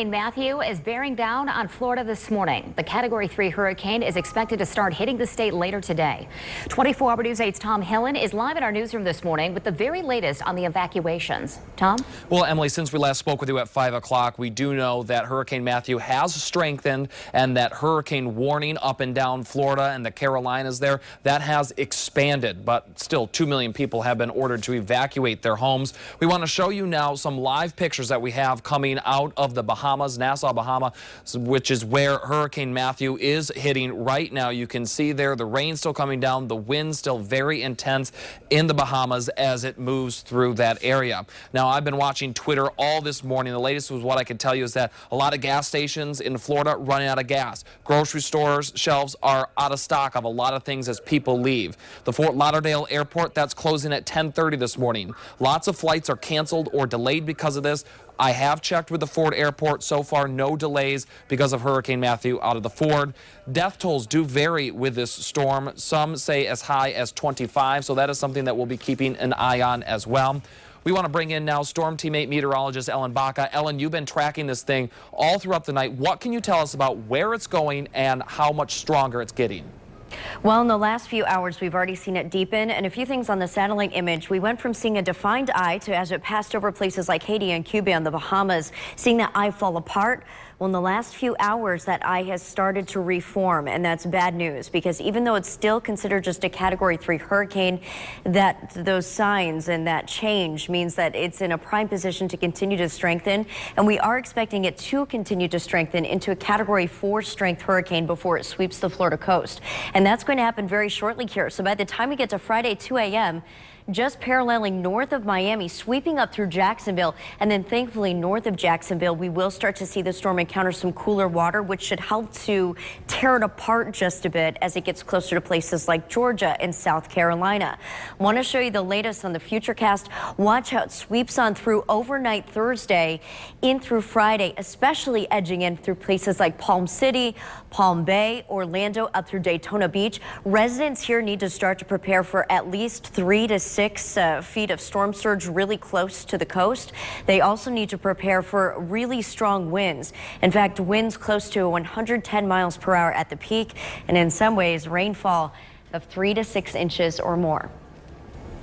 Matthew is bearing down on Florida this morning. The Category 3 hurricane is expected to start hitting the state later today. 24-hour News 8's Tom Hillen is live in our newsroom this morning with the very latest on the evacuations. Tom? Well, Emily, since we last spoke with you at 5 o'clock, we do know that Hurricane Matthew has strengthened and that hurricane warning up and down Florida and the Carolinas there, that has expanded. But still, 2 million people have been ordered to evacuate their homes. We want to show you now some live pictures that we have coming out of the Bahamas, Nassau, Bahamas, which is where Hurricane Matthew is hitting right now. You can see there the rain still coming down, the wind still very intense in the Bahamas as it moves through that area. Now, I've been watching Twitter all this morning. The latest was what I can tell you is that a lot of gas stations in Florida running out of gas. Grocery stores shelves are out of stock of a lot of things as people leave. The Fort Lauderdale airport, that's closing at 10:30 this morning. Lots of flights are canceled or delayed because of this. I have checked with the Ford airport. So far, no delays because of Hurricane Matthew out of the Ford. Death tolls do vary with this storm. Some say as high as 25, so that is something that we'll be keeping an eye on as well. We want to bring in now Storm Teammate meteorologist Ellen Baca. Ellen, you've been tracking this thing all throughout the night. What can you tell us about where it's going and how much stronger it's getting? Well, in the last few hours, we've already seen it deepen, and a few things on the satellite image. We went from seeing a defined eye to, as it passed over places like Haiti and Cuba and the Bahamas, seeing that eye fall apart. Well, in the last few hours, that eye has started to reform, and that's bad news because even though it's still considered just a Category 3 hurricane, that those signs and that change means that it's in a prime position to continue to strengthen, and we are expecting it to continue to strengthen into a Category 4 strength hurricane before it sweeps the Florida coast. And that's going to happen very shortly here. So by the time we get to Friday, 2 a.m., just paralleling north of Miami, sweeping up through Jacksonville, and then thankfully north of Jacksonville, we will start to see the storm encounter some cooler water, which should help to tear it apart just a bit as it gets closer to places like Georgia and South Carolina. Want to show you the latest on the Futurecast. Watch how it sweeps on through overnight Thursday in through Friday, especially edging in through places like Palm City, Palm Bay, Orlando, up through Daytona Beach. Residents here need to start to prepare for at least 3 to 6 feet of storm surge really close to the coast. They also need to prepare for really strong winds. In fact, winds close to 110 miles per hour at the peak, and in some ways rainfall of 3 to 6 inches or more.